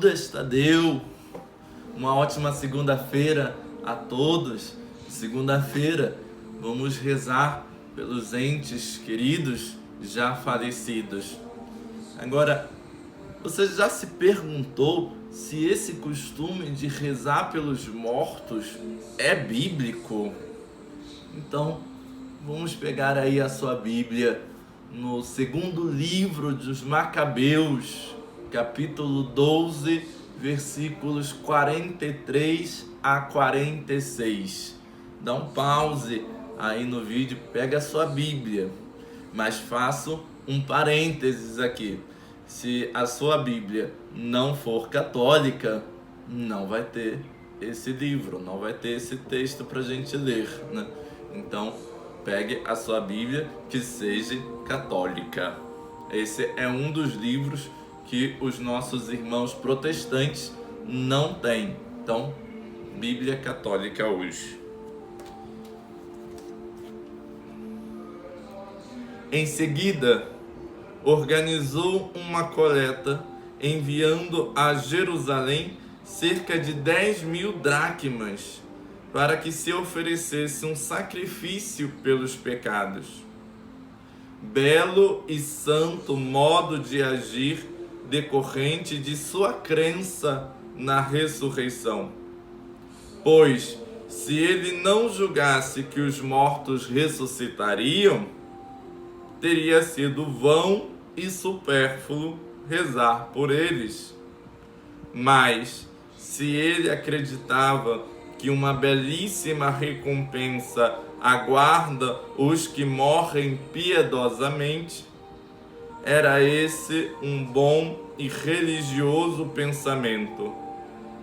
Judas Tadeu. Uma ótima segunda-feira a todos. Segunda-feira vamos rezar pelos entes queridos já falecidos. Agora, você já se perguntou se esse costume de rezar pelos mortos é bíblico? Então, vamos pegar aí a sua Bíblia no segundo livro dos Macabeus, capítulo 12, versículos 43 a 46. Dá um pause aí no vídeo, pega a sua Bíblia, mas faço um parênteses aqui. Se a sua Bíblia não for católica, não vai ter esse livro, não vai ter esse texto para a gente ler, né? Então, pegue a sua Bíblia que seja católica. Esse é um dos livros que os nossos irmãos protestantes não têm. Então, Bíblia católica hoje. Em seguida, organizou uma coleta, enviando a Jerusalém cerca de 10.000 dracmas, para que se oferecesse um sacrifício pelos pecados. Belo e santo modo de agir decorrente de sua crença na ressurreição. Pois, se ele não julgasse que os mortos ressuscitariam, teria sido vão e supérfluo rezar por eles. Mas, se ele acreditava que uma belíssima recompensa aguarda os que morrem piedosamente, era esse um bom e religioso pensamento.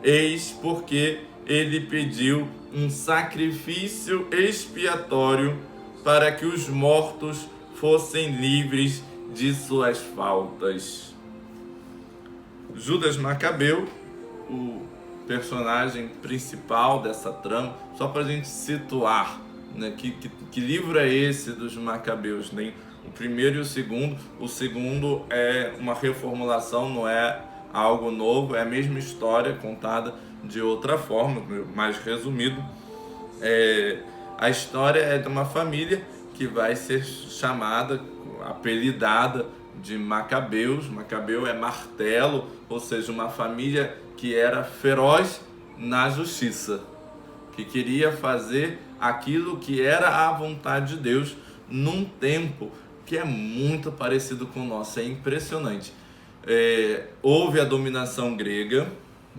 Eis porque ele pediu um sacrifício expiatório para que os mortos fossem livres de suas faltas. Judas Macabeu, o personagem principal dessa trama, só para a gente situar, né, que livro é esse dos Macabeus, né? O primeiro e o segundo. O segundo é uma reformulação, não é algo novo, é a mesma história contada de outra forma, mais resumido. A história é de uma família que vai ser chamada, apelidada de Macabeus. Macabeu é martelo, ou seja, uma família que era feroz na justiça, que queria fazer aquilo que era a vontade de Deus num tempo que é muito parecido com o nosso, é impressionante. Houve a dominação grega,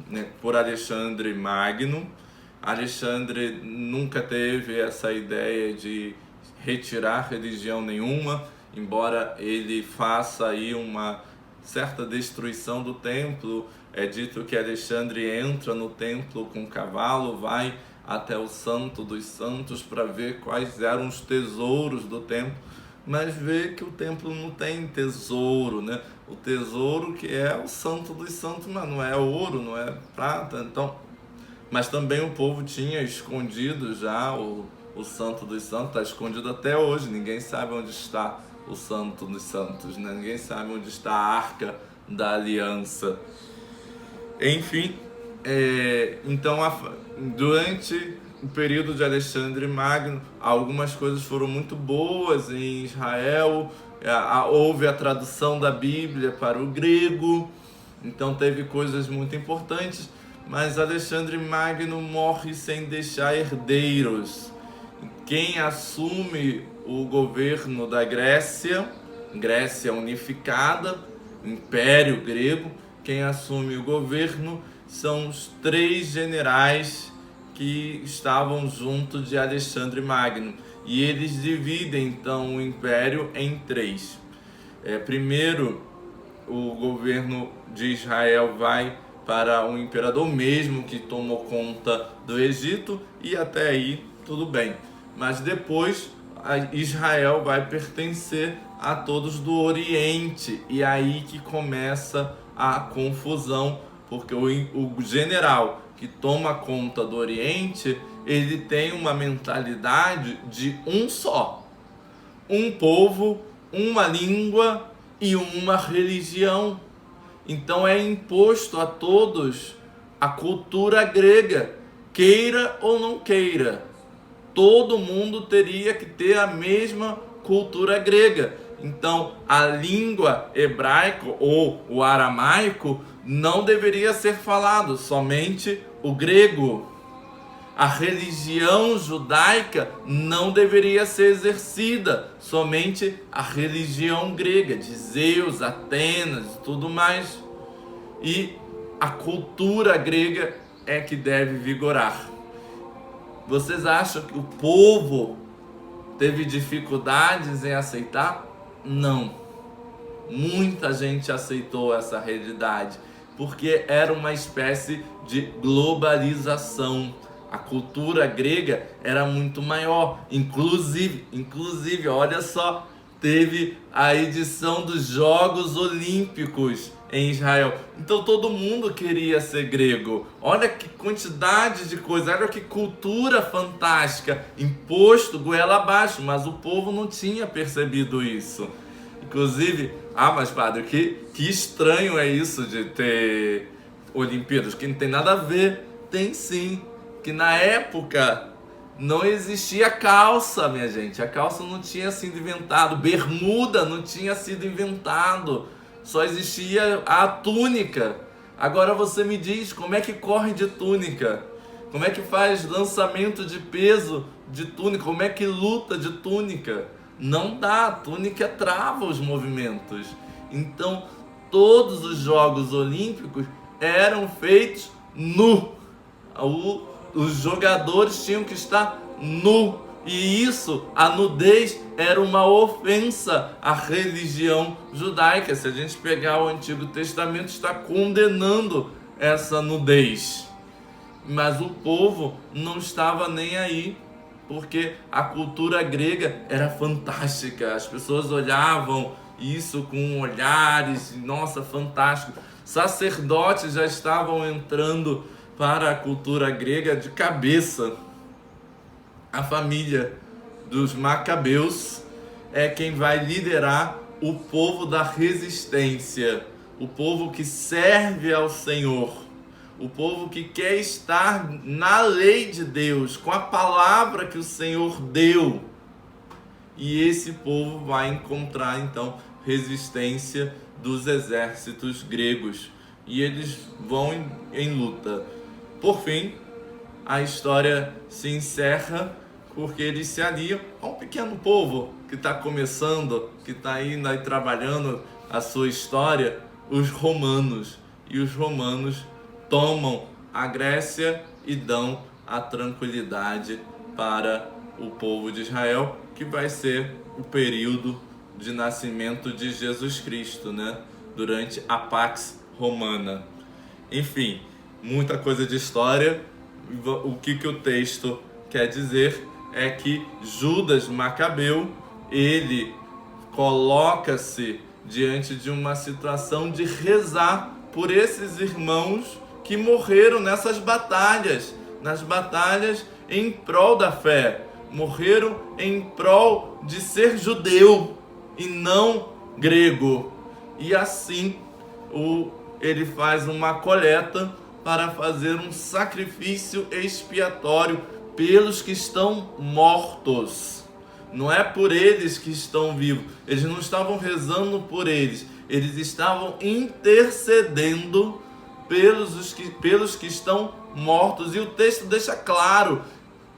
né, por Alexandre Magno. Alexandre nunca teve essa ideia de retirar religião nenhuma, embora ele faça aí uma certa destruição do templo. É dito que Alexandre entra no templo com um cavalo, vai até o Santo dos Santos para ver quais eram os tesouros do templo, mas vê que o templo não tem tesouro, né? O tesouro que é o Santo dos Santos, mas não é ouro, não é prata. Então, mas também o povo tinha escondido já o Santo dos Santos, está escondido até hoje, ninguém sabe onde está o Santo dos Santos, né? Ninguém sabe onde está a Arca da Aliança. Enfim, então durante o período de Alexandre Magno, algumas coisas foram muito boas em Israel. Houve a tradução da Bíblia para o grego, então teve coisas muito importantes, mas Alexandre Magno morre sem deixar herdeiros. Quem assume o governo da Grécia unificada, Império Grego, quem assume o governo são os 3 generais que estavam junto de Alexandre Magno. E eles dividem então o império em 3. Primeiro, o governo de Israel vai para o imperador mesmo que tomou conta do Egito, e até aí tudo bem. Mas depois Israel vai pertencer a todos do Oriente, e aí que começa a confusão, porque o general que toma conta do Oriente, ele tem uma mentalidade de um só, um povo, uma língua e uma religião. Então é imposto a todos a cultura grega, queira ou não queira. Todo mundo teria que ter a mesma cultura grega. Então, a língua hebraica ou o aramaico não deveria ser falado, somente o grego. A religião judaica não deveria ser exercida, somente a religião grega, de Zeus, Atenas e tudo mais. E a cultura grega é que deve vigorar. Vocês acham que o povo teve dificuldades em aceitar? Não. Muita gente aceitou essa realidade, porque era uma espécie de globalização. A cultura grega era muito maior. Inclusive, olha só, teve a edição dos Jogos Olímpicos em Israel. Então todo mundo queria ser grego. Olha que quantidade de coisa, olha que cultura fantástica. Imposto goela abaixo, mas o povo não tinha percebido isso. Inclusive, mas padre, que estranho é isso de ter Olimpíadas, que não tem nada a ver. Tem sim, que na época não existia calça, minha gente. A calça não tinha sido inventado, bermuda não tinha sido inventado. Só existia a túnica. Agora você me diz, como é que corre de túnica? Como é que faz lançamento de peso de túnica? Como é que luta de túnica? Não dá, a túnica trava os movimentos. Então, todos os Jogos Olímpicos eram feitos nu. Os jogadores tinham que estar nu. E isso, a nudez, era uma ofensa à religião judaica. Se a gente pegar o Antigo Testamento, está condenando essa nudez. Mas o povo não estava nem aí, porque a cultura grega era fantástica. As pessoas olhavam isso com olhares, nossa, fantástico. Sacerdotes já estavam entrando para a cultura grega de cabeça. A família dos Macabeus é quem vai liderar o povo da resistência, o povo que serve ao Senhor, o povo que quer estar na lei de Deus, com a palavra que o Senhor deu. E esse povo vai encontrar então resistência dos exércitos gregos e eles vão em luta. Por fim, a história se encerra porque eles se aliam a um pequeno povo que está começando, que está indo aí trabalhando a sua história, os romanos. E os romanos tomam a Grécia e dão a tranquilidade para o povo de Israel, que vai ser o período de nascimento de Jesus Cristo, né? Durante a Pax Romana. Enfim, muita coisa de história. O que o texto quer dizer é que Judas Macabeu, ele coloca-se diante de uma situação de rezar por esses irmãos que morreram nessas batalhas, nas batalhas em prol da fé, morreram em prol de ser judeu e não grego. E assim ele faz uma coleta para fazer um sacrifício expiatório pelos que estão mortos. Não é por eles que estão vivos. Eles não estavam rezando por eles. Eles estavam intercedendo pelos que estão mortos. E o texto deixa claro,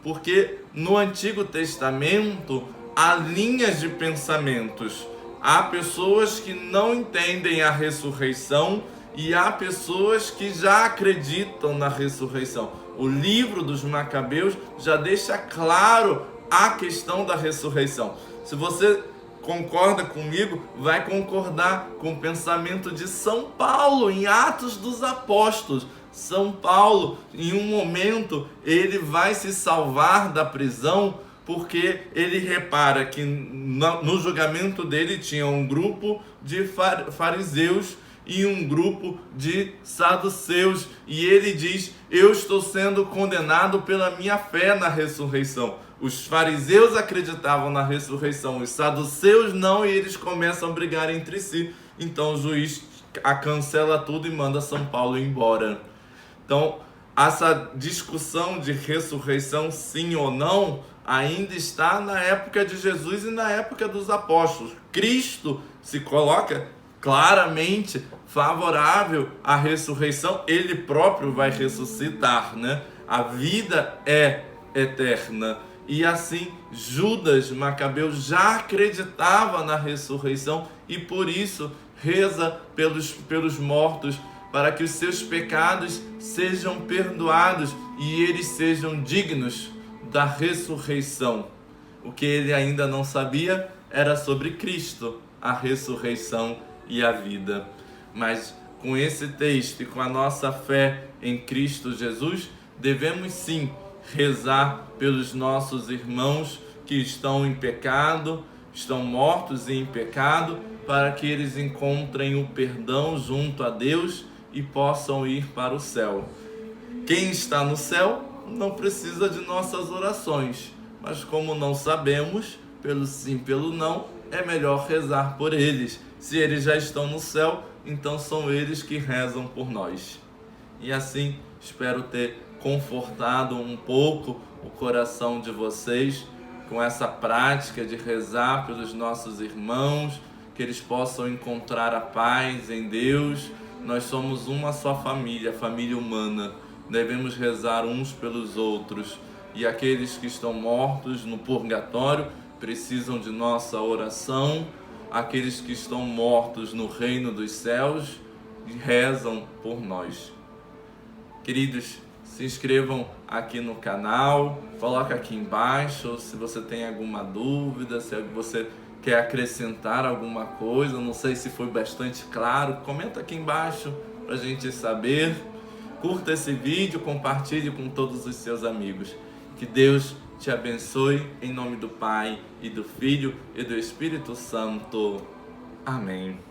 porque no Antigo Testamento há linhas de pensamentos. Há pessoas que não entendem a ressurreição e há pessoas que já acreditam na ressurreição. O livro dos Macabeus já deixa claro a questão da ressurreição. Se você concorda comigo, vai concordar com o pensamento de São Paulo em Atos dos Apóstolos. São Paulo, em um momento, ele vai se salvar da prisão porque ele repara que no julgamento dele tinha um grupo de fariseus e um grupo de saduceus, e ele diz: eu estou sendo condenado pela minha fé na ressurreição. Os fariseus acreditavam na ressurreição, os saduceus não, e eles começam a brigar entre si. Então o juiz cancela tudo e manda São Paulo embora. Então, essa discussão de ressurreição, sim ou não, ainda está na época de Jesus e na época dos apóstolos. Cristo se coloca claramente favorável à ressurreição, ele próprio vai ressuscitar, né? A vida é eterna. E assim, Judas Macabeu já acreditava na ressurreição e por isso reza pelos mortos, para que os seus pecados sejam perdoados e eles sejam dignos da ressurreição. O que ele ainda não sabia era sobre Cristo, a ressurreição e a vida. Mas com esse texto e com a nossa fé em Cristo Jesus, devemos sim rezar pelos nossos irmãos que estão em pecado, estão mortos e em pecado, para que eles encontrem o perdão junto a Deus e possam ir para o céu. Quem está no céu não precisa de nossas orações, mas como não sabemos, pelo sim, pelo não, é melhor rezar por eles. Se eles já estão no céu, então são eles que rezam por nós. E assim, espero ter confortado um pouco o coração de vocês com essa prática de rezar pelos nossos irmãos, que eles possam encontrar a paz em Deus. Nós somos uma só família, família humana. Devemos rezar uns pelos outros. E aqueles que estão mortos no purgatório precisam de nossa oração. Aqueles que estão mortos no reino dos céus rezam por nós. Queridos, se inscrevam aqui no canal, coloca aqui embaixo se você tem alguma dúvida, se você quer acrescentar alguma coisa, não sei se foi bastante claro, comenta aqui embaixo pra gente saber. Curta esse vídeo, compartilhe com todos os seus amigos. Que Deus te abençoe, em nome do Pai, e do Filho, e do Espírito Santo. Amém.